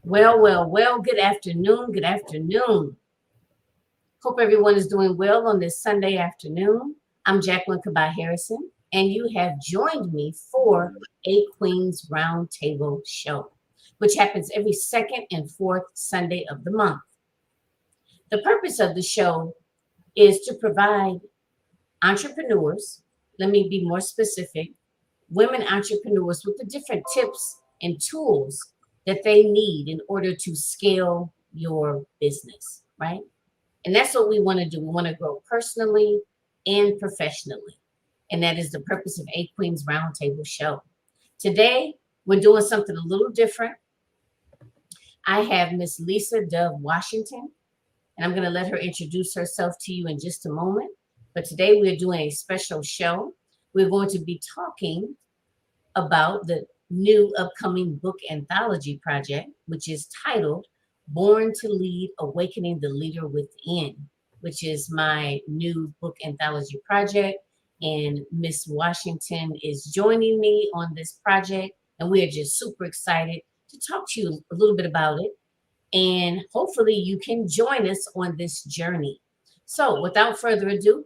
Well, good afternoon. Good afternoon. Hope everyone is doing well on this Sunday afternoon. I'm Jacqueline Kabah Harrison, and you have joined me for a Queen's Roundtable show, which happens every second and fourth Sunday of the month. The purpose of the show is to provide entrepreneurs, let me be more specific, women entrepreneurs with the different tips and tools that they need in order to scale your business, right? And that's what we want to do. We want to grow personally and professionally. And that is the purpose of A Queen's Roundtable show. Today, we're doing something a little different. I have Miss Lisa Dove Washington, and I'm going to let her introduce herself to you in just a moment. But today, we're doing a special show. We're going to be talking about the new upcoming book anthology project, which is titled Born to Lead, Awakening the Leader Within, which is my new book anthology project. And Miss Washington is joining me on this project, and we are just super excited to talk to you a little bit about it. And hopefully you can join us on this journey. So without further ado,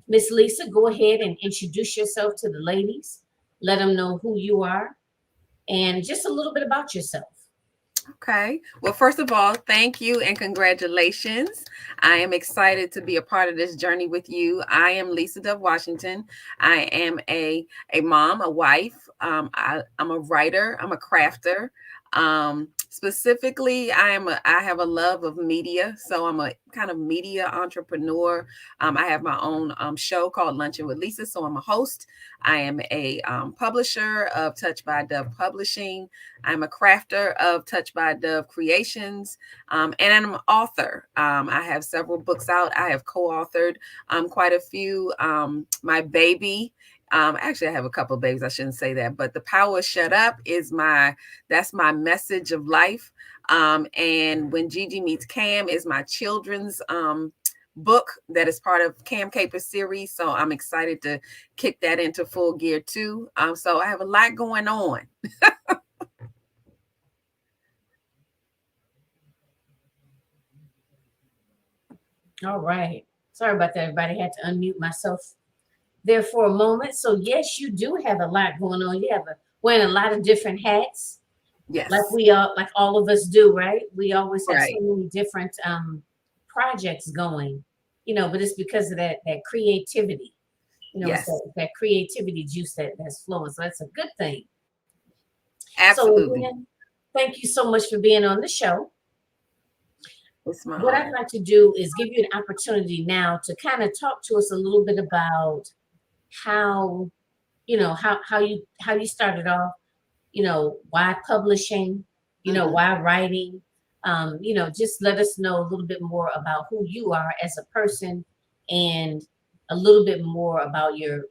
Miss Lisa, go ahead and introduce yourself to the ladies. Let them know who you are and just a little bit about yourself. Okay. Well, first of all, thank you and congratulations. I am excited to be a part of this journey with you. I am Lisa Dove Washington. I am a mom, a wife. I'm a writer. I'm a crafter. Specifically, I have a love of media, so I'm a kind of media entrepreneur. I have my own show called Luncheon with Lisa, so I'm a host. I am a publisher of Touch by Dove Publishing. I'm a crafter of Touch by Dove Creations, and I'm an author. I have several books out. I have co-authored quite a few. My baby. Actually, I have a couple of babies. I shouldn't say that, but the power shut up that's my message of life. And when Gigi meets Cam is my children's book that is part of Cam Caper's series. So I'm excited to kick that into full gear too. So I have a lot going on. All right. Sorry about that, everybody. I had to unmute myself there for a moment. So yes, you do have a lot going on. You have wearing a lot of different hats, Yes. like all of us do, right? We always have so Right. many different projects going, but it's because of that creativity. It's Yes. that creativity juice that's flowing. So that's a good thing. So Absolutely. again, thank you so much for being on the show. It's my What I'd honor. like to do is give you an opportunity now to kind of talk to us a little bit about how how you started off, why publishing, why writing, just let us know a little bit more about who you are as a person and a little bit more about your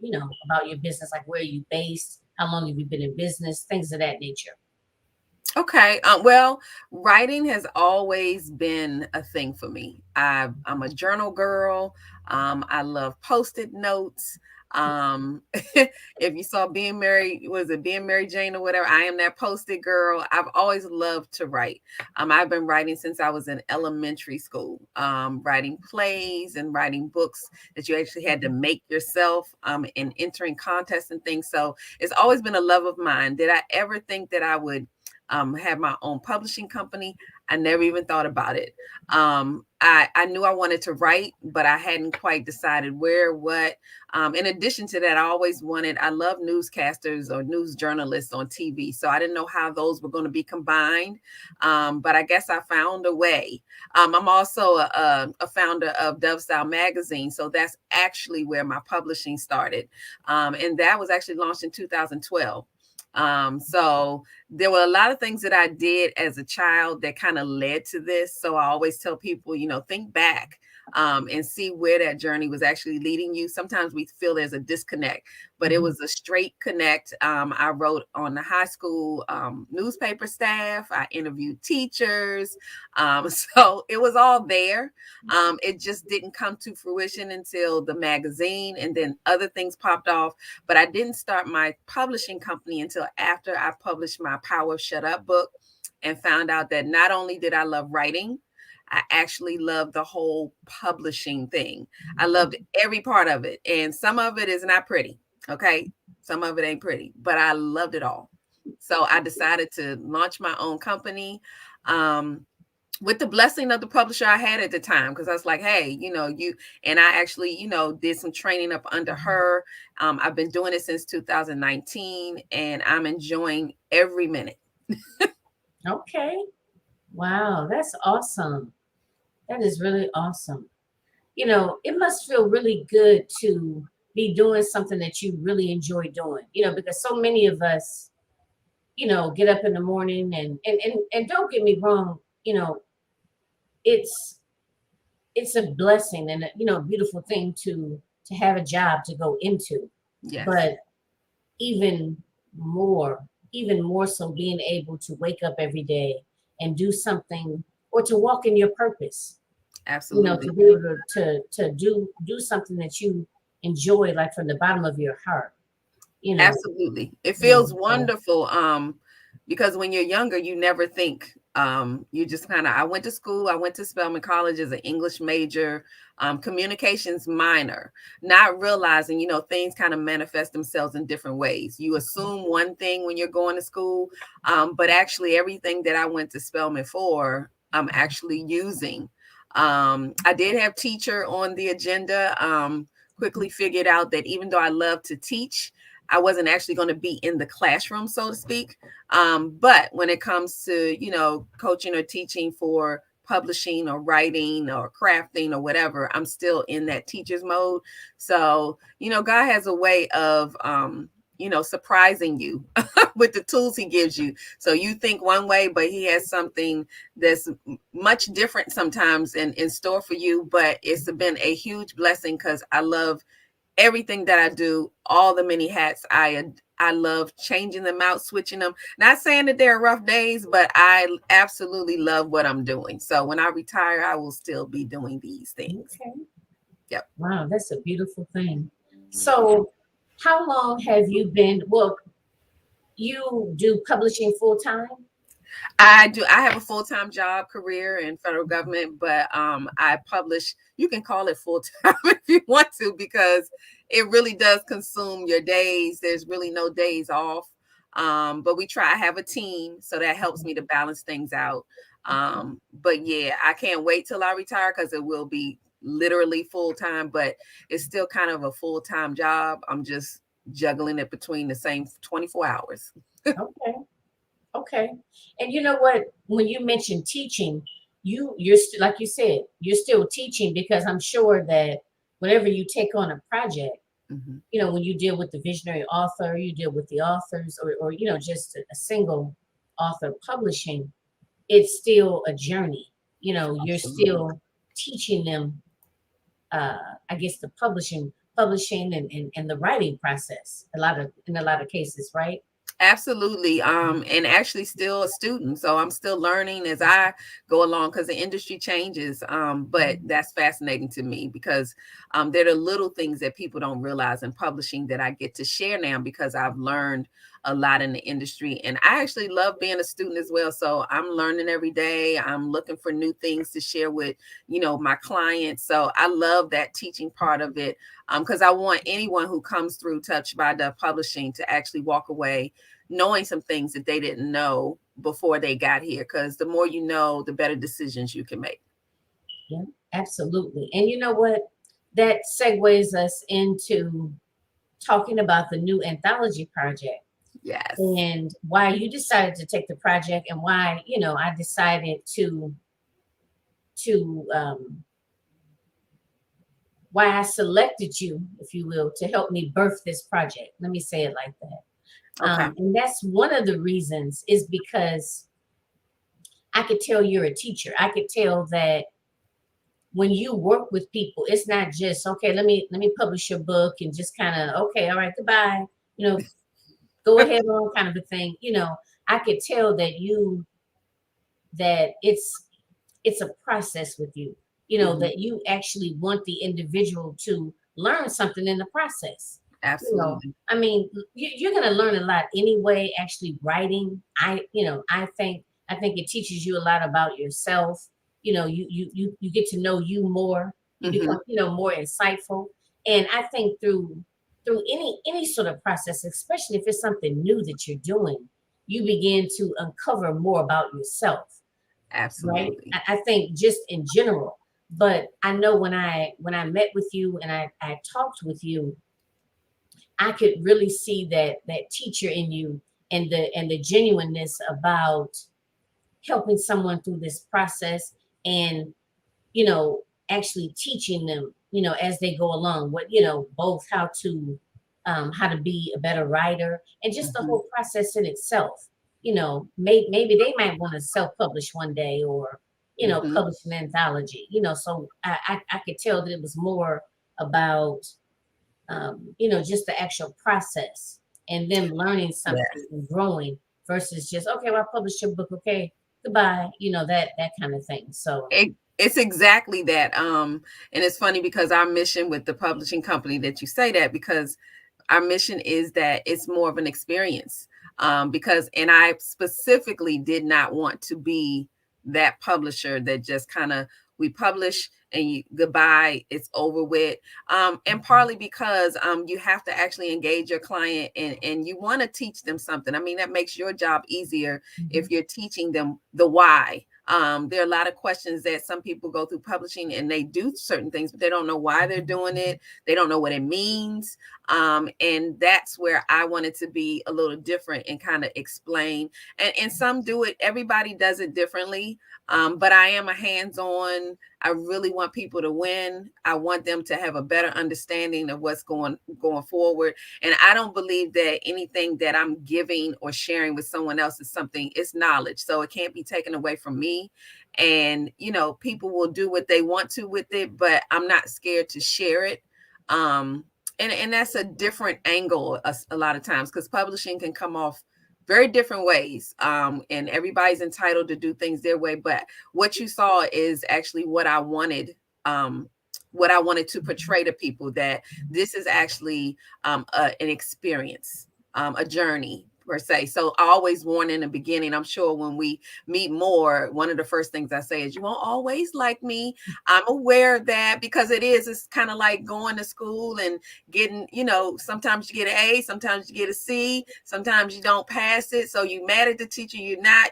business, like where are you based, how long have you been in business, things of that nature. Okay. Well, writing has always been a thing for me. I'm a journal girl. I love post-it notes. If you saw Being Mary, was it Being Mary Jane or whatever? I am that post-it girl. I've always loved to write. I've been writing since I was in elementary school, writing plays and writing books that you actually had to make yourself, and entering contests and things. So it's always been a love of mine. Did I ever think that I would have my own publishing company? I never even thought about it. I knew I wanted to write, but I hadn't quite decided where, what. In addition to that, I love newscasters or news journalists on TV. So I didn't know how those were going to be combined. But I guess I found a way. I'm also a founder of Dove Style Magazine. So that's actually where my publishing started. And that was actually launched in 2012. So there were a lot of things that I did as a child that kind of led to this. So I always tell people, think back. and see where that journey was actually leading you. Sometimes we feel there's a disconnect, but it was a straight connect. I wrote on the high school newspaper staff. I interviewed teachers. So it was all there. It just didn't come to fruition until the magazine, and then other things popped off. But I didn't start my publishing company until after I published my Power of Shut Up book, and found out that not only did I love writing, I actually loved the whole publishing thing. I loved every part of it. And some of it is not pretty. Okay. Some of it ain't pretty, but I loved it all. So I decided to launch my own company. With the blessing of the publisher I had at the time, because I was like, hey, you, and I actually, did some training up under her. I've been doing it since 2019, and I'm enjoying every minute. Okay. Wow, that's awesome. That is really awesome. It must feel really good to be doing something that you really enjoy doing, because so many of us, get up in the morning and don't get me wrong, it's it's a blessing and a beautiful thing to have a job to go into. Yes, But even more, even more so being able to wake up every day and do something or to walk in your purpose, absolutely. to be able to do something that you enjoy, like from the bottom of your heart, you know, Absolutely. It feels so wonderful. Because when you're younger, you never think, you just kind of, I went to school, I went to Spelman College as an English major, communications minor, not realizing, things kind of manifest themselves in different ways. You assume one thing when you're going to school, but actually everything that I went to Spelman for, I'm actually using. I did have teacher on the agenda. Quickly figured out that even though I love to teach, I wasn't actually going to be in the classroom, so to speak. But when it comes to, coaching or teaching for publishing or writing or crafting or whatever, I'm still in that teacher's mode. So, God has a way of, surprising you with the tools he gives you. So you think one way, but he has something that's much different sometimes in store for you. But it's been a huge blessing because I love everything that I do, all the many hats. I love changing them out, switching them. Not saying that there are rough days, but I absolutely love what I'm doing. So when I retire, I will still be doing these things. okay. Yep. Wow, that's a beautiful thing. So how long have you been, well, you do publishing full time? I do. I have a full-time job career in federal government, but I publish. You can call it full-time if you want to, because it really does consume your days. There's really no days off. But we try. I have a team, so that helps me to balance things out. But yeah, I can't wait till I retire because it will be literally full-time, but it's still kind of a full-time job. I'm just juggling it between the same 24 hours. Okay. Okay. And you know what? When you mentioned teaching, you're like you said, you're still teaching, because I'm sure that whenever you take on a project, Mhm. when you deal with the visionary author, you deal with the authors, or just a single author publishing, it's still a journey. You're Absolutely. still teaching them, uh, I guess, the publishing and the writing process, in a lot of cases, right? Absolutely. And actually still a student. So I'm still learning as I go along because the industry changes. But that's fascinating to me because there are little things that people don't realize in publishing that I get to share now because I've learned a lot in the industry. And I actually love being a student as well. So I'm learning every day. I'm looking for new things to share with, my clients. So I love that teaching part of it. Because I want anyone who comes through Touched by Dove Publishing to actually walk away knowing some things that they didn't know before they got here. Because the more you know, the better decisions you can make. Yeah, absolutely. And you know what? That segues us into talking about the new anthology project Yes. and why you decided to take the project, and why, I decided to why I selected you, if you will, to help me birth this project. Let me say it like that. Okay. And that's one of the reasons, is because I could tell you're a teacher. I could tell that when you work with people, it's not just, okay, let me publish your book and just kind of, okay, all right, goodbye, you know, go ahead on kind of a thing. You know, I could tell that that it's a process with you, you know, Mhm. that you actually want the individual to learn something in the process. You know, Absolutely. I mean, you're going to learn a lot anyway, actually writing. You know, I think it teaches you a lot about yourself. You know, you get to know you more. You Mhm. become, you know, more insightful. And I think through any sort of process, especially if it's something new that you're doing, you begin to uncover more about yourself, right? Absolutely. I think just in general. But I know when I met with you and I talked with you, I could really see that teacher in you and the genuineness about helping someone through this process and, you know, actually teaching them, you know, as they go along, what, you know, both how to be a better writer and just the Mhm. whole process in itself. You know, maybe they might want to self-publish one day or, you know, Mhm. publish an anthology, you know, so I could tell that it was more about, you know, just the actual process and them learning something Yes. and growing versus just, okay, well, I published your book, okay, goodbye, you know, that kind of thing. So, It's exactly that. And it's funny because our mission with the publishing company that you say that because our mission is that it's more of an experience. Because and I specifically did not want to be that publisher that just kind of we publish and you, goodbye, it's over with. And partly because you have to actually engage your client and you want to teach them something. I mean, that makes your job easier if mhm, you're teaching them the why. There are a lot of questions that some people go through publishing and they do certain things, but they don't know why they're doing it. They don't know what it means. And that's where I wanted to be a little different and kind of explain. And some do it, everybody does it differently. But I am a hands-on. I really want people to win. I want them to have a better understanding of what's going forward. And I don't believe that anything that I'm giving or sharing with someone else is something, it's knowledge. So it can't be taken away from me. And you know, people will do what they want to with it, but I'm not scared to share it. Um, and that's a different angle a lot of times because publishing can come off very different ways, and everybody's entitled to do things their way, but what you saw is actually what I wanted to portray to people, that this is actually an experience, a journey per se. So I always warn in the beginning, I'm sure when we meet more, one of the first things I say is you won't always like me. I'm aware of that because it's kind of like going to school and getting, you know, sometimes you get an A, sometimes you get a C, sometimes you don't pass it. So you mad at the teacher, you're not,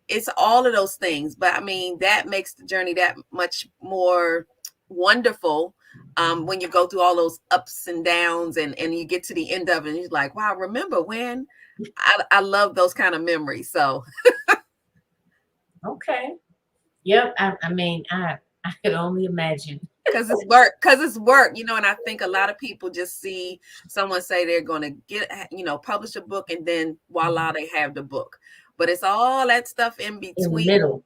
it's all of those things. But I mean, that makes the journey that much more wonderful when you go through all those ups and downs and you get to the end of it and you're like, wow, remember when I love those kind of memories. So okay. Yep. I mean, I could only imagine. because it's work, you know, and I think a lot of people just see someone say they're going to get, you know, publish a book and then voila, they have the book. But it's all that stuff in In the between middle.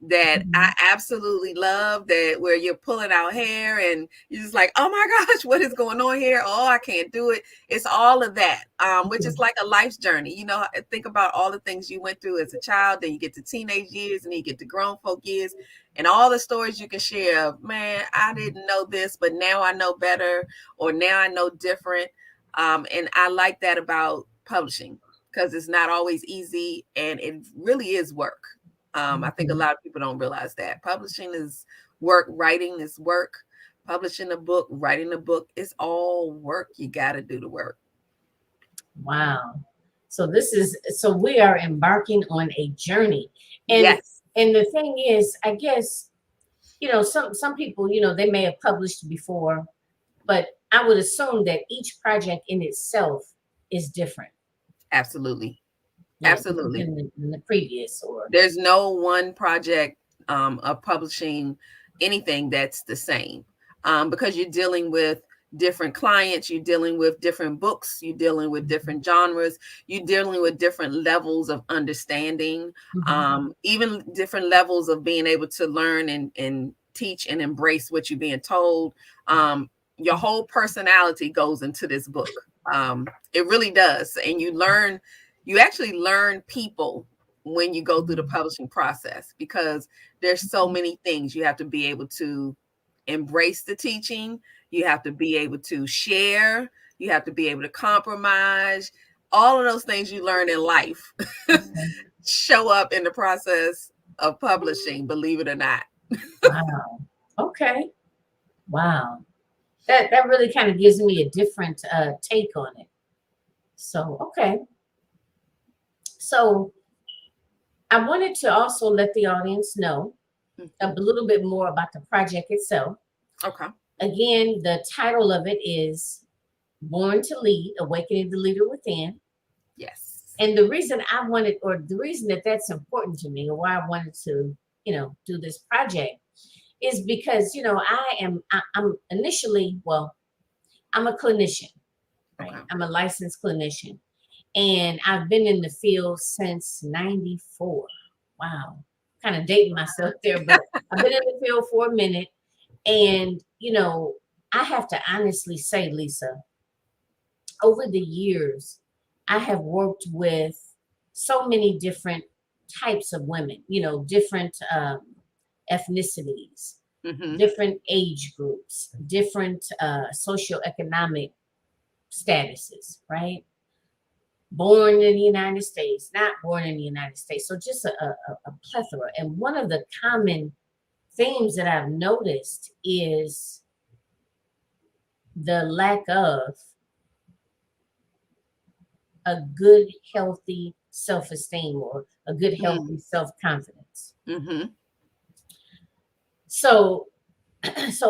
that I Mhm. absolutely love, that where you're pulling out hair and you're just like, oh my gosh, what is going on here? Oh, I can't do it. It's all of that, which is like a life's journey. You know, think about all the things you went through as a child, then you get to teenage years and then you get to grown folk years and all the stories you can share of, man, I didn't know this, but now I know better, or now I know different. And I like that about publishing because it's not always easy and it really is work. I think a Mhm. lot of people don't realize that publishing is work, writing is work, publishing a book, writing a book is all work. You got to do the work. Wow. So we are embarking on a journey. And Yes, and the thing is, I guess, you know, some people, you know, they may have published before, but I would assume that each project in itself is different, absolutely. like Absolutely. than the previous or There's no one project of publishing anything that's the same, because you're dealing with different clients, you're dealing with different books, you're dealing with different genres, you're dealing with different levels of understanding, Mhm. even different levels of being able to learn and teach and embrace what you're being told. Your whole personality goes into this book. It really does. And you actually learn people when you go through the publishing process, because there's so many things you have to be able to embrace the teaching. You have to be able to share. You have to be able to compromise. All of those things you learn in life show up in the process of publishing, believe it or not. Wow. Okay. Wow. That really kind of gives me a different take on it. So, okay. So I wanted to also let the audience know a little bit more about the project itself. Okay. Again, the title of it is Born to Lead, Awakening the Leader Within. Yes. And the reason I wanted, or the reason that that's important to me, or why I wanted to, do this project, is because, I'm initially, I'm a clinician, right? Okay. I'm a licensed clinician, and I've been in the field since '94. Wow, kind of dating myself there, but I've been in the field for a minute. And, I have to honestly say, Lisa, over the years, I have worked with so many different types of women, different ethnicities, different age groups, different socioeconomic statuses, right? Born in the United States, not born in the United States. So just a plethora. And one of the common themes that I've noticed is the lack of a good, healthy self-esteem, or a good, healthy self-confidence. So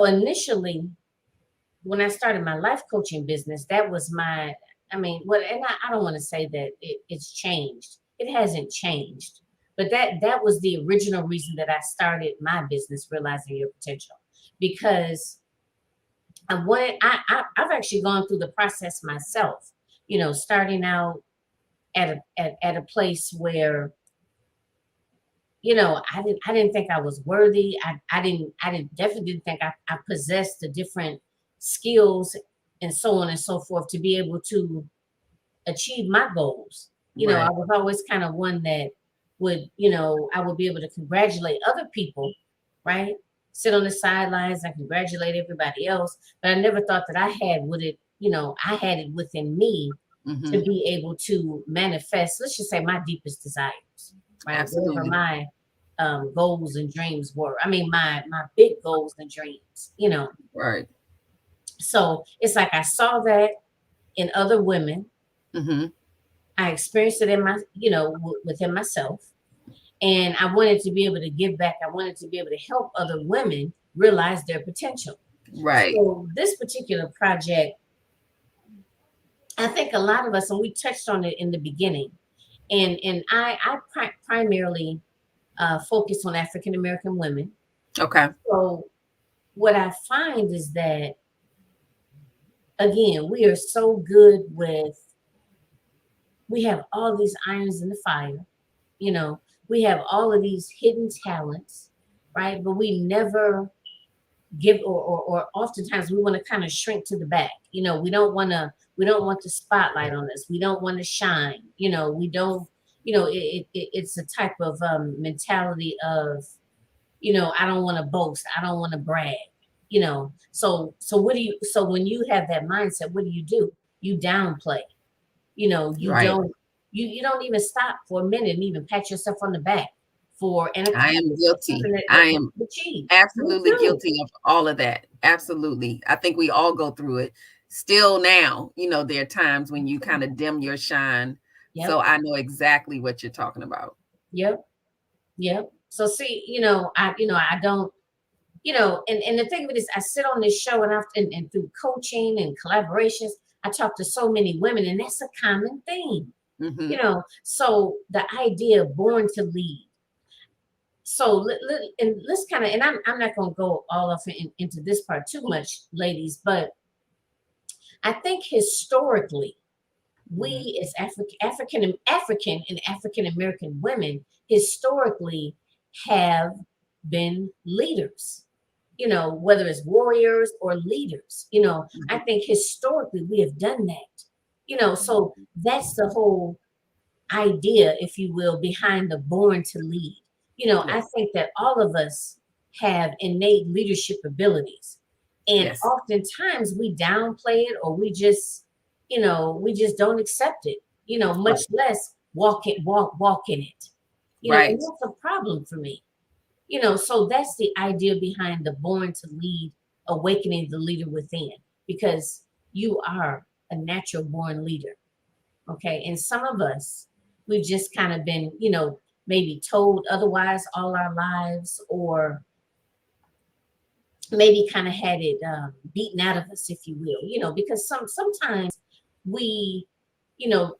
initially, when I started my life coaching business, that was I don't want to say that it's changed. It hasn't changed. But that was the original reason that I started my business, Realizing Your Potential, because I've actually gone through the process myself, starting out at a place where, I didn't think I was worthy. I definitely didn't think I possessed the different skills and so on and so forth to be able to achieve my goals. Right. I was always kind of one that would, I would be able to congratulate other people, right? Sit on the sidelines and congratulate everybody else. But I never thought that I had I had it within me to be able to manifest, let's just say, my deepest desires, right? Absolutely. Whatever my goals and dreams were. I mean, my big goals and dreams, Right. So it's like I saw that in other women. I experienced it in within myself. And I wanted to be able to give back. I wanted to be able to help other women realize their potential. Right. So this particular project, I think a lot of us, and we touched on it in the beginning, and I primarily focus on African American women. Okay. So what I find is that, again, we are so good we have all these irons in the fire, we have all of these hidden talents, right? But we never give, or oftentimes we want to kind of shrink to the back. We don't want the spotlight on us. We don't want to shine. We don't, it's a type of mentality of, I don't want to boast. I don't want to brag, So when you have that mindset, what do? You downplay, you Right. don't, you don't even stop for a minute and even pat yourself on the back I am guilty. I am absolutely guilty of all of that. Absolutely. I think we all go through it. Still now, there are times when you kind of dim your shine. Yep. So I know exactly what you're talking about. Yep. So see, I don't, and the thing of it is, I sit on this show and through coaching and collaborations, I talk to so many women, and that's a common theme. So the idea of born to lead. So let's kind of, and I'm not going to go all off into this part too much, ladies, but I think historically, we as African and African American women historically have been leaders. whether it's warriors or leaders. I think historically we have done that. So that's the whole idea, if you will, behind the born to lead. I Yes. think that all of us have innate leadership abilities. And Yes. oftentimes we downplay it, or we just don't accept it, Right. much less walk in it. And Right. that's a problem for me. So that's the idea behind the born to lead, awakening the leader within, because you are a natural born leader. Okay. And some of us, we've just kind of been, maybe told otherwise all our lives, or maybe kind of had it beaten out of us, if you will, because sometimes we,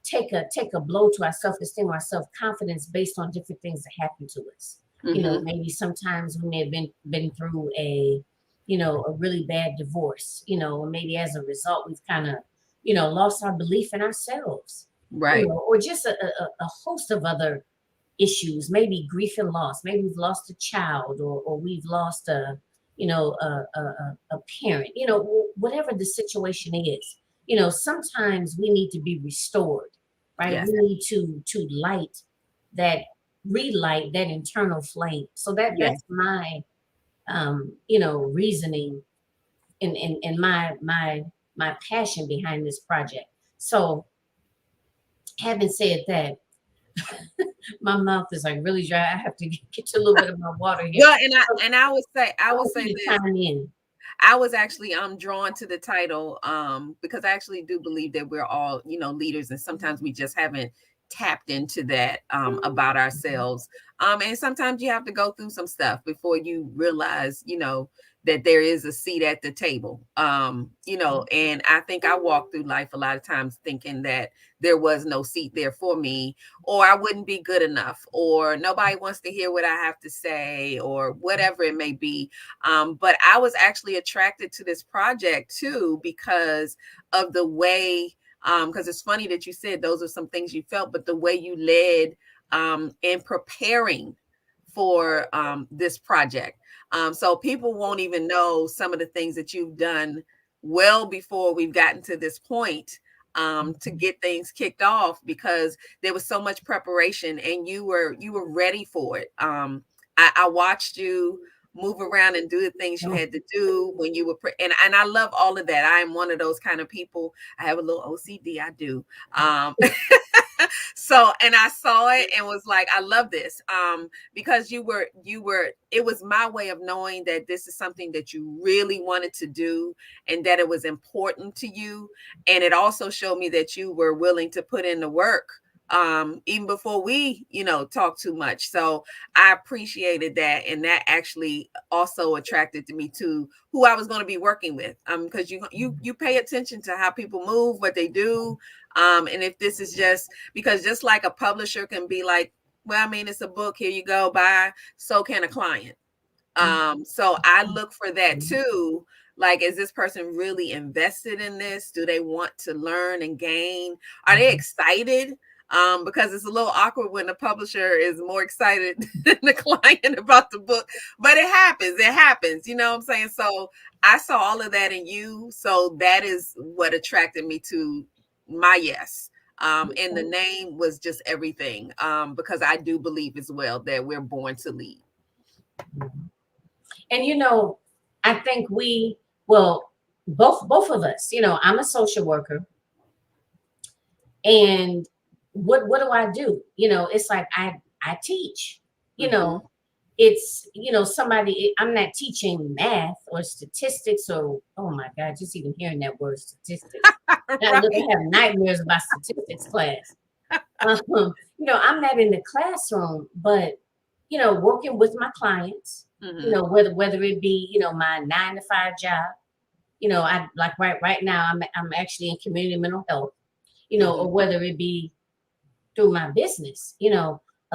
take a blow to our self-esteem or our self-confidence based on different things that happen to us. Mm-hmm. Maybe sometimes we may have been through a really bad divorce, or maybe as a result we've kind of, lost our belief in ourselves, Right. or just a host of other issues, maybe grief and loss. Maybe we've lost a child, or we've lost a parent, whatever the situation is. Sometimes we need to be restored, right? Yes. We need to that relight that internal flame. So Yes. that's my reasoning, and my passion behind this project. So having said that, my mouth is like really dry. I have to get you a little bit of my water here. Well, So I I would want say you to this. chime in. I was actually drawn to the title because I actually do believe that we're all, leaders, and sometimes we just haven't tapped into that about ourselves. And sometimes you have to go through some stuff before you realize, that there is a seat at the table. And I think I walked through life a lot of times thinking that there was no seat there for me, or I wouldn't be good enough, or nobody wants to hear what I have to say, or whatever it may be. But I was actually attracted to this project too because of the way, because it's funny that you said those are some things you felt, but the way you led in preparing for this project. So people won't even know some of the things that you've done well before we've gotten to this point to get things kicked off, because there was so much preparation and you were ready for it. I watched you move around and do the things you Oh, had to do when you were and I love all of that. I am one of those kind of people. I have a little OCD, I do. So, and I saw it and was like, I love this. Because you were it was my way of knowing that this is something that you really wanted to do and that it was important to you. And it also showed me that you were willing to put in the work even before we talk too much. So I appreciated that, and that actually also attracted to me to who I was going to be working with, because you pay attention to how people move, what they do, and if this is just because, just like a publisher can be like, well, I mean, it's a book, here you go, bye, so can a client. So I look for that too. Like, is this person really invested in this? Do they want to learn and gain? Are they excited? Because it's a little awkward when the publisher is more excited than the client about the book. But it happens. It happens. You know what I'm saying? So I saw all of that in you. So that is what attracted me to my yes. And the name was just everything. Because I do believe as well that we're born to lead. and I think well, both of us, I'm a social worker, and what do I do? It's like I teach. You Mm-hmm. know, it's I'm not teaching math or statistics, or oh my God, just even hearing that word statistics. Now, look, I Right. have nightmares about statistics class. I'm not in the classroom, but working with my clients, Mm-hmm. whether it be, my 9 to 5 job, I like right now I'm actually in community mental health, Mm-hmm. or whether it be through my business, a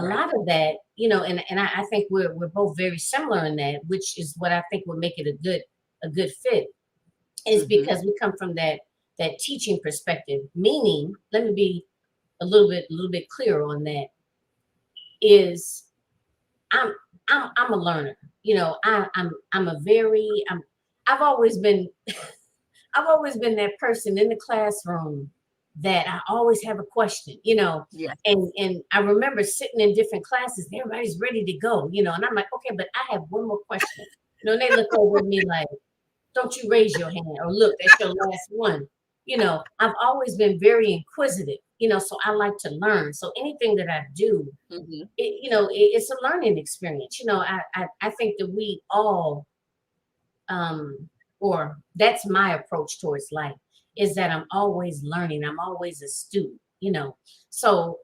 Right. lot of that, and I think we're both very similar in that, which is what I think would make it a good fit, is Mm-hmm. because we come from that teaching perspective. Meaning, let me be a little bit clearer on that, is I'm I'm a learner. You know, I'm a very I've always been I've always been that person in the classroom that I always have a question, you know. Yes. And I remember sitting in different classes, everybody's ready to go, you know, and I'm like, okay, but I have one more question. You know, and they look over at me like, don't you raise your hand, or look, that's your last one. You know, I've always been very inquisitive, you know, so I like to learn. So anything that I do, Hmm. it, you know, it's a learning experience. You know, I think that we all um, or that's my approach towards life, is that I'm always learning. I'm always a student, you know. So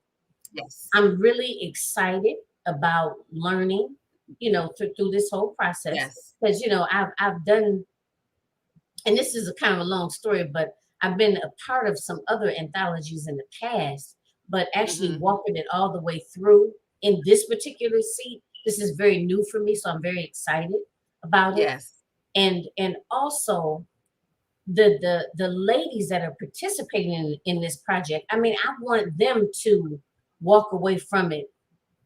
Yes. I'm really excited about learning, you know, through this whole process. Yes. Because, you know, I've done, and this is a kind of a long story, but I've been a part of some other anthologies in the past, but actually Hmm. walking it all the way through in this particular seat, this is very new for me. So I'm very excited about it. Yes. And also the ladies that are participating in this project, I mean, I want them to walk away from it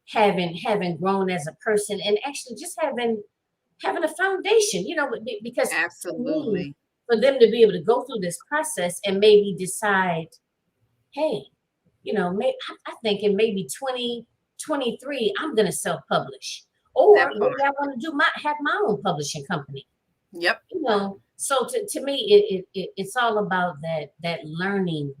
having grown as a person, and actually just having a foundation, you know, because to me, Absolutely. for them to be able to go through this process and maybe decide, hey, you know, I think in maybe 2023 I'm going to self-publish, or That part. maybe I want to have my own publishing company, Yep. you know. So to me, it's all about that learning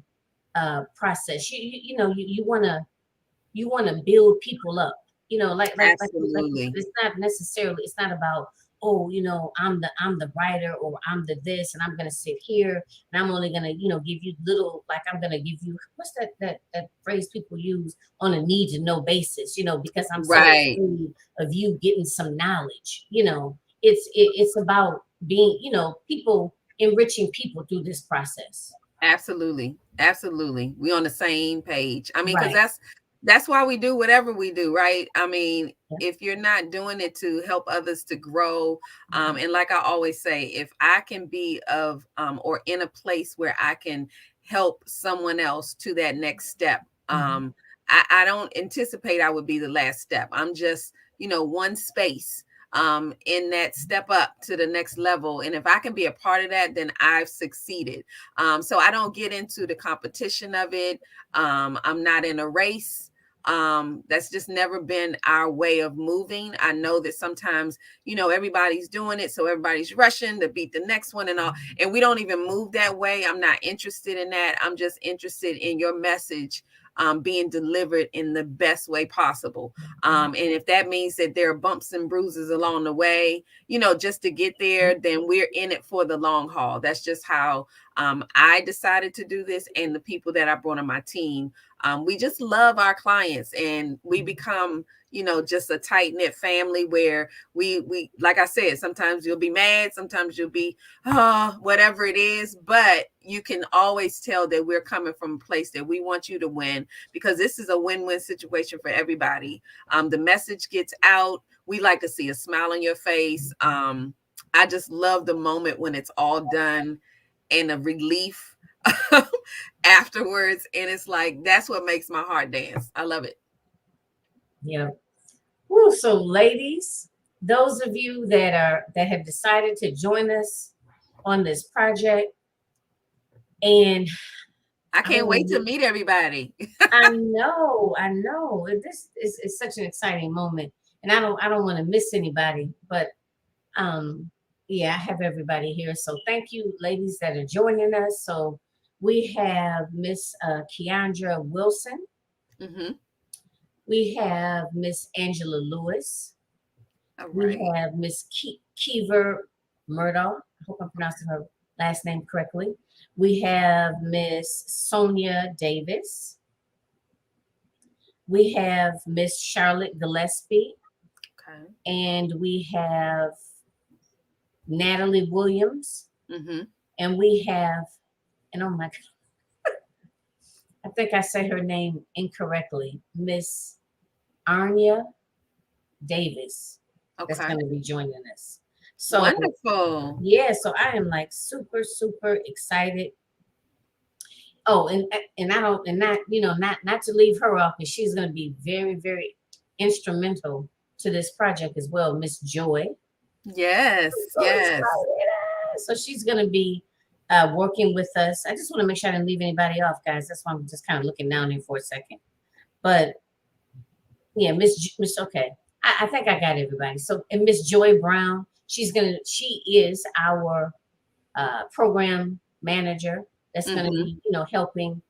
process. You know, you want to build people up, you know, like you said, Absolutely. it's not about, oh, you know, I'm the writer, or I'm the this, and I'm going to sit here and I'm only going to, you know, give you little, like I'm going to give you, what's that phrase people use, on a need to know basis, you know, because I'm so Right. afraid of you getting some knowledge, you know. It's about being, you know, people, enriching people through this process. Absolutely. Absolutely. We on the same page. I mean, because Right. that's why we do whatever we do, right? I mean, Yeah. if you're not doing it to help others to grow, and like I always say, if I can be of or in a place where I can help someone else to that next step, Mhm. I don't anticipate I would be the last step. I'm just, one space in that step up to the next level. And if I can be a part of that, then I've succeeded. So I don't get into the competition of it. I'm not in a race. That's just never been our way of moving. I know that sometimes, everybody's doing it, so everybody's rushing to beat the next one and all. And we don't even move that way. I'm not interested in that. I'm just interested in your message being delivered in the best way possible. And if that means that there are bumps and bruises along the way, just to get there, then we're in it for the long haul. That's just how I decided to do this. And the people that I brought on my team, we just love our clients, and we become, just a tight knit family where we, like I said, sometimes you'll be mad, sometimes you'll be, whatever it is, but you can always tell that we're coming from a place that we want you to win, because this is a win-win situation for everybody. The message gets out. We like to see a smile on your face. I just love the moment when it's all done and a relief afterwards. And it's like, that's what makes my heart dance. I love it. Yeah. Woo, so ladies, those of you that have decided to join us on this project, and I I don't can't want wait to to, meet everybody. I know. This is such an exciting moment, and I don't want to miss anybody. But um, yeah, I have everybody here. So thank you, ladies, that are joining us. So we have Miss Keandra Wilson. Hmm. We have Miss Angela Lewis. All We right. have Miss Keever Murdoch. I hope I'm pronouncing her last name correctly. We have Miss Sonia Davis. We have Miss Charlotte Gillespie. Okay. And we have Natalie Williams. Hmm. And we have, and oh my God, I think I say her name incorrectly, Miss Arnia Davis, that's Okay. going to be joining us. So, Wonderful. yeah, so I am like super, super excited. Oh, and I don't, and not, you know, not to leave her off, because she's going to be very, very instrumental to this project as well, Miss Joy. Yes, I'm so yes. excited. So she's going to be working with us. I just want to make sure I didn't leave anybody off, guys. That's why I'm just kind of looking down here for a second. But yeah, Miss. Okay, I think I got everybody. So and Miss Joy Brown, she is our program manager. That's going to be helping,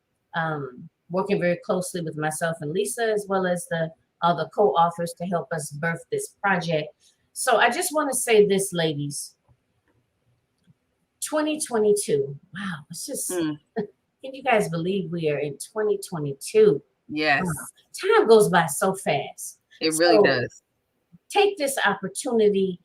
working very closely with myself and Lisa, as well as the other co-authors to help us birth this project. So I just want to say this, ladies. 2022. Wow, it's just. Can you guys believe we are in 2022? Yes. Time goes by so fast. It really does. Take this opportunity.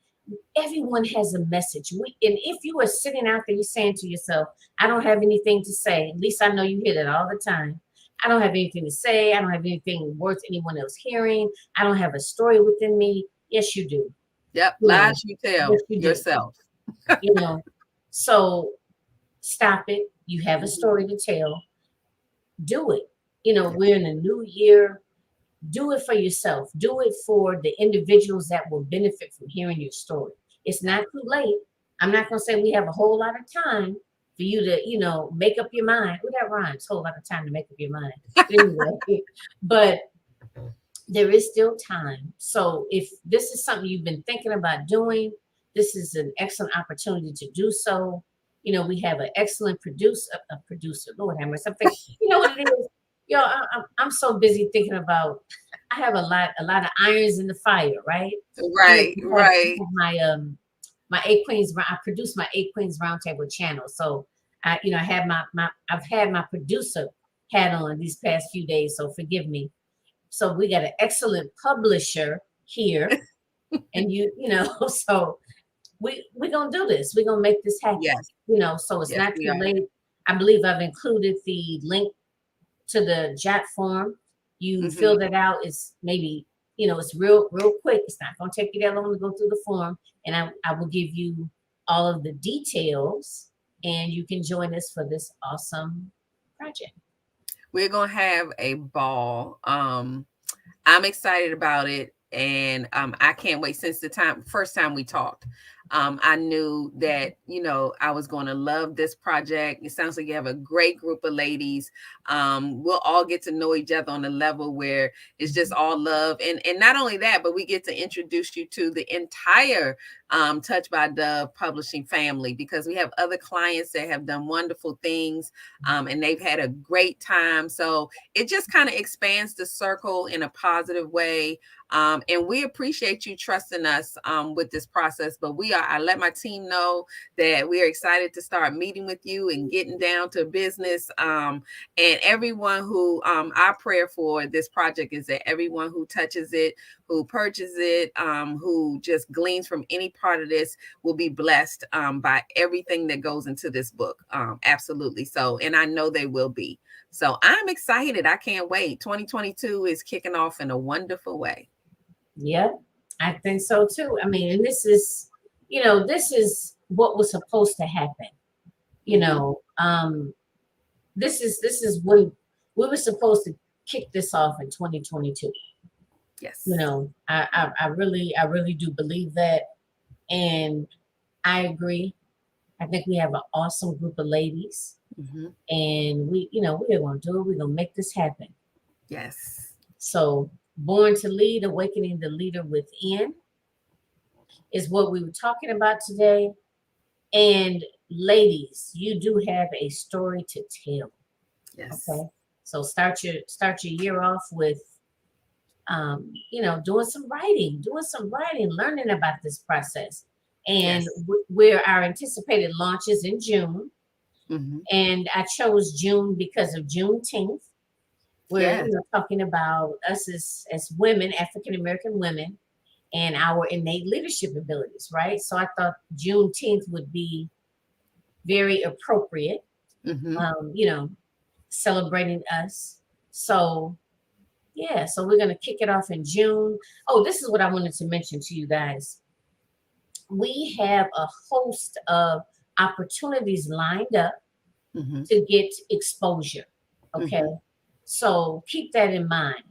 Everyone has a message. And if you are sitting out there, you're saying to yourself, I don't have anything to say. At least I know you hear that all the time. I don't have anything to say. I don't have anything worth anyone else hearing. I don't have a story within me. Yes, you do. Yep. Lies you tell yourself. So stop it. You have a story to tell. Do it. We're in a new year. Do it for yourself. Do it for the individuals that will benefit from hearing your story. It's not too late. I'm not going to say we have a whole lot of time for you to, make up your mind. Oh, that rhymes. Whole lot of time to make up your mind. Anyway, but there is still time. So if this is something you've been thinking about doing, this is an excellent opportunity to do so. We have an excellent producer, Lord have mercy. Something, you know what it is? I'm so busy thinking about. I have a lot of irons in the fire, right? Right. My Eight Queens. I produce my Eight Queens Roundtable channel, so I have I've had my producer hat on these past few days, so forgive me. So we got an excellent publisher here, and so we're gonna do this. We're gonna make this happen. Yes. So it's not too late. I believe I've included the link to the JAT form. You fill that out. It's maybe, it's real quick. It's not going to take you that long to go through the form. And I will give you all of the details, and you can join us for this awesome project. We're going to have a ball. I'm excited about it. And I can't wait. Since the first time we talked, I knew that, I was going to love this project. It sounds like you have a great group of ladies. We'll all get to know each other on a level where it's just all love. And not only that, but we get to introduce you to the entire Touch by Dove publishing family, because we have other clients that have done wonderful things and they've had a great time. So it just kind of expands the circle in a positive way. And we appreciate you trusting us with this process. But I let my team know that we are excited to start meeting with you and getting down to business. And everyone who our prayer for this project is that everyone who touches it, who purchases it, who just gleans from any part of this will be blessed by everything that goes into this book. Absolutely. So, and I know they will be. So I'm excited. I can't wait. 2022 is kicking off in a wonderful way. Yep, I think so too. I mean, and this is what was supposed to happen. This is when we were supposed to kick this off in 2022. Yes. I really do believe that, and I agree. I think we have an awesome group of ladies, and we're going to do it. We're going to make this happen. Yes. So, Born to Lead, Awakening the Leader Within is what we were talking about today. And ladies, you do have a story to tell. Yes. Okay. So start your year off with, doing some writing, learning about this process. And where our anticipated launch is in June. And I chose June because of Juneteenth. We're talking about us as women, African-American women, and our innate leadership abilities, right? So I thought Juneteenth would be very appropriate, celebrating us. So, so we're going to kick it off in June. Oh, this is what I wanted to mention to you guys. We have a host of opportunities lined up to get exposure, okay? So keep that in mind.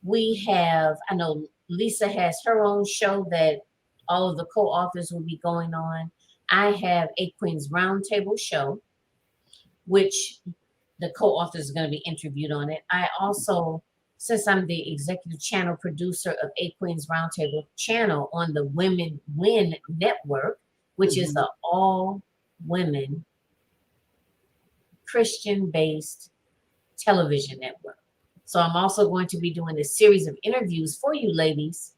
We have, I know Lisa has her own show that all of the co-authors will be going on. I have a Queens Roundtable show, which the co-authors are going to be interviewed on it. I also, since I'm the executive channel producer of A Queens Roundtable channel on the Women Win Network, which is the all women Christian-based television network. So I'm also going to be doing a series of interviews for you ladies,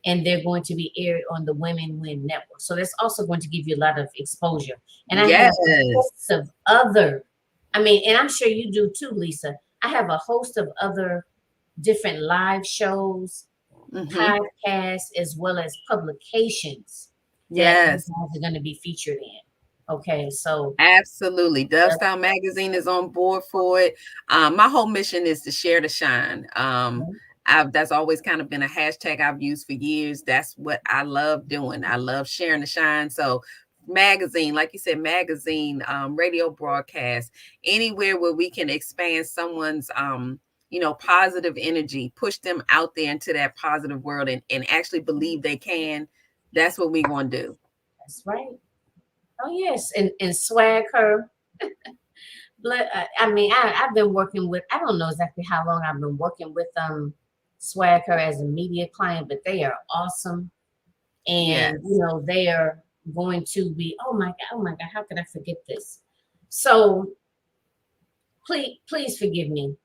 and they're going to be aired on the Women Win Network. So that's also going to give you a lot of exposure. And I have a host of other, and I'm sure you do too, Lisa. I have a host of other different live shows, podcasts, as well as publications that you guys are going to be featured in. Okay, so absolutely. Dove Style Magazine is on board for it. My whole mission is to share the shine. That's always kind of been a hashtag I've used for years. That's what I love doing. I love sharing the shine. So magazine, like you said, magazine, radio broadcast, anywhere where we can expand someone's positive energy, push them out there into that positive world and actually believe they can. That's what we want to do. That's right. Oh yes, and swag her. I've been working with, I don't know exactly how long I've been working with swag her as a media client, but they are awesome. And they are going to be, oh my God, how could I forget this? So please forgive me.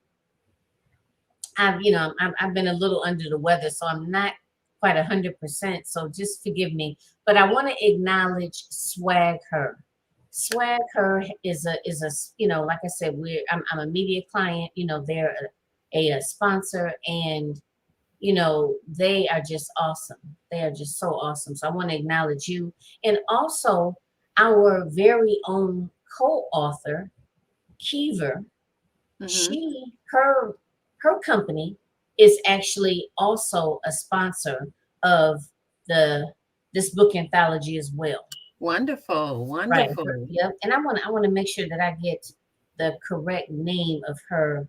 I've been a little under the weather, so I'm not quite 100%. So just forgive me. But I want to acknowledge Swag Her. Swag Her is a like I said, I'm a media client. They're a sponsor, and they are just awesome. They are just so awesome. So I want to acknowledge you, and also our very own co-author, Kiva. Her company is actually also a sponsor of this book anthology as well. Wonderful. Right. Yep. And I want to make sure that I get the correct name of her,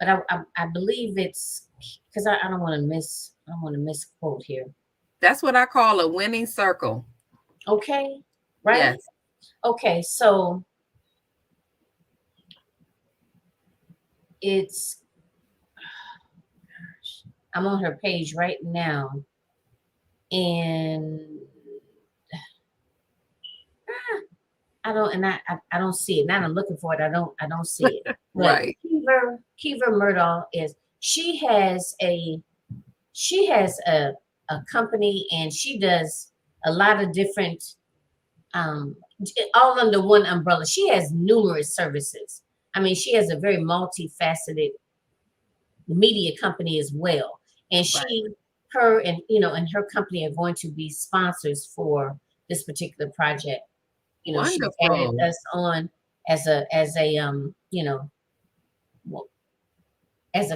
but I believe it's because I don't want to misquote here. That's what I call a winning circle. Okay. Right. Yes. Okay. So I'm on her page right now, and I don't see it. Now I'm looking for it. I don't see it. Right. Kiva Murdaugh she has a company, and she does a lot of different all under one umbrella. She has numerous services. She has a very multifaceted media company as well. And her company are going to be sponsors for this particular project. She added us on as a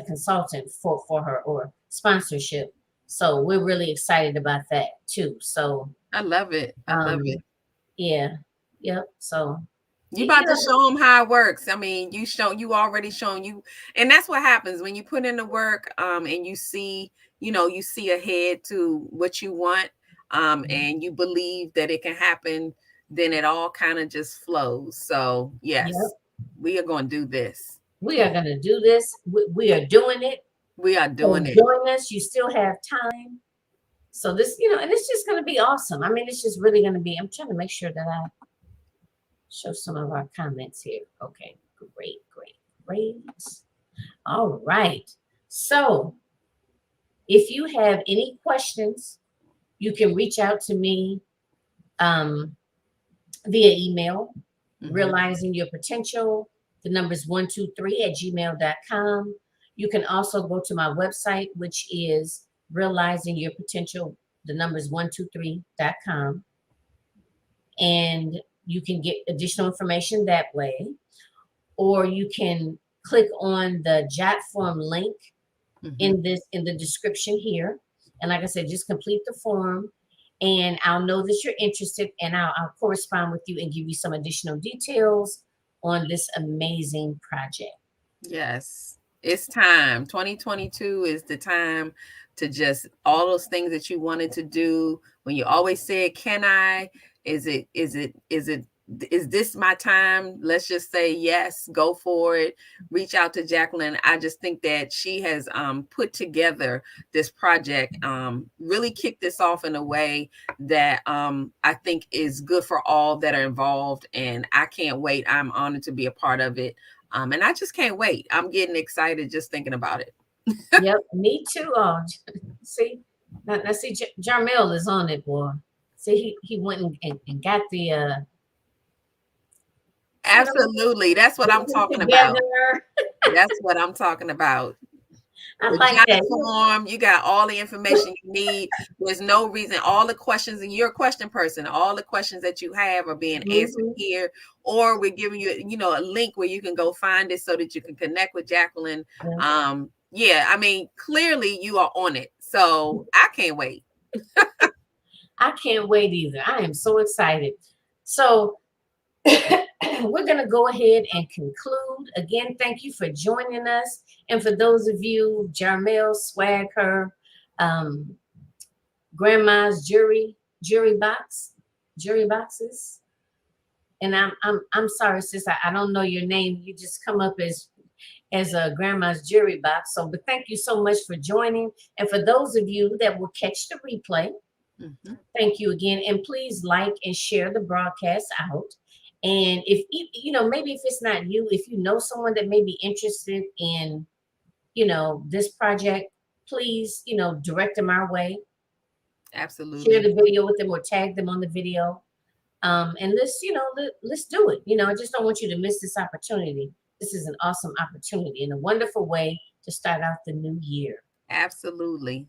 consultant for her, or sponsorship. So we're really excited about that too. So I love it. Yeah. Yep. So you about to show them how it works. You already shown you, and that's what happens when you put in the work, and you see ahead to what you want, and you believe that it can happen, then it all kind of just flows. So yes, we are going to do this. We are going to do this. We are doing it. We are doing it. Join us. You still have time. So this, and it's just going to be awesome. It's just really going to be, I'm trying to make sure that I show some of our comments here. Okay, great. All right. So if you have any questions, you can reach out to me via email, realizing your potential. The number's 123@gmail.com. You can also go to my website, which is realizing your potential. The number's 123.com. And you can get additional information that way, or you can click on the jot form link in the description here. And like I said, just complete the form, and I'll know that you're interested, and I'll correspond with you and give you some additional details on this amazing project. Yes, it's time. 2022 is the time to just all those things that you wanted to do when you always said, can I, is this my time? Let's just say yes, go for it. Reach out to Jacqueline. I just think that she has put together this project, really kicked this off in a way that I think is good for all that are involved. And I can't wait. I'm honored to be a part of it. And I just can't wait. I'm getting excited just thinking about it. Yep, me too. See, now see, Jarmel is on it, boy. See, he went and got the Absolutely. That's what I'm talking about. together. That's what I'm talking about. I The like job that. form, you got all the information you need. There's no reason. All the questions, and you're a question person, all the questions that you have are being answered here, or we're giving you, a link where you can go find it so that you can connect with Jacqueline. Yeah, I mean, clearly you are on it. So I can't wait. I can't wait either. I am so excited. So we're going to go ahead and conclude. Again, thank you for joining us. And for those of you, Jarmel, Swag Her, Grandma's jury boxes. And I'm sorry, sis, I don't know your name. You just come up as a Grandma's jury box. So, but thank you so much for joining. And for those of you that will catch the replay, thank you again. And please like and share the broadcast out. And if maybe if it's not you, if you know someone that may be interested in, this project, please, direct them our way. Absolutely. Share the video with them or tag them on the video. And let's do it. I just don't want you to miss this opportunity. This is an awesome opportunity and a wonderful way to start out the new year. Absolutely.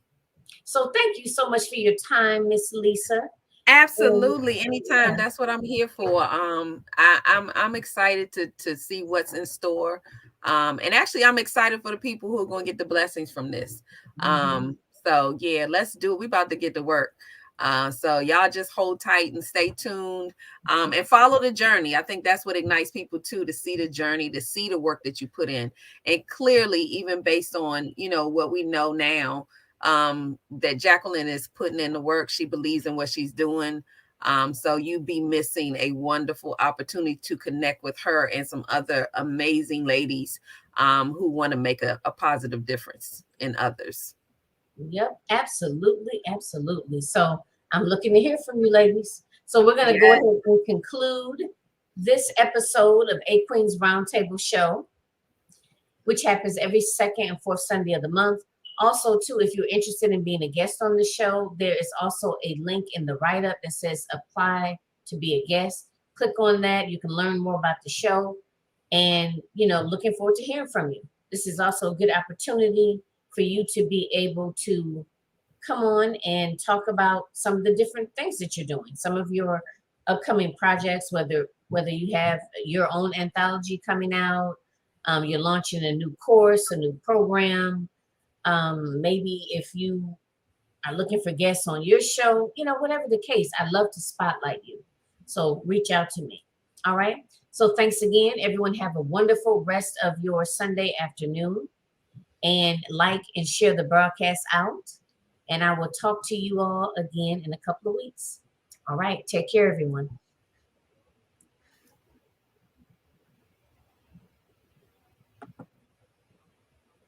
So thank you so much for your time, Miss Lisa. Absolutely. Anytime. That's what I'm here for. I'm excited to see what's in store. And actually I'm excited for the people who are going to get the blessings from this. So yeah, let's do it. We about to get to work. So y'all just hold tight and stay tuned, and follow the journey. I think that's what ignites people too, to see the journey, to see the work that you put in. And clearly, even based on, what we know now, that Jacqueline is putting in the work. She believes in what she's doing. So you'd be missing a wonderful opportunity to connect with her and some other amazing ladies who want to make a positive difference in others. Yep, absolutely, absolutely. So I'm looking to hear from you, ladies. So we're going to go ahead and conclude this episode of A Queen's Roundtable Show, which happens every second and fourth Sunday of the month. Also, too, if you're interested in being a guest on the show, there is also a link in the write-up that says apply to be a guest. Click on that. You can learn more about the show. And, looking forward to hearing from you. This is also a good opportunity for you to be able to come on and talk about some of the different things that you're doing. Some of your upcoming projects, whether you have your own anthology coming out, you're launching a new course, a new program. Maybe if you are looking for guests on your show, whatever the case, I'd love to spotlight you. So reach out to me. All right. So thanks again. Everyone have a wonderful rest of your Sunday afternoon, and like and share the broadcast out. And I will talk to you all again in a couple of weeks. All right. Take care, everyone.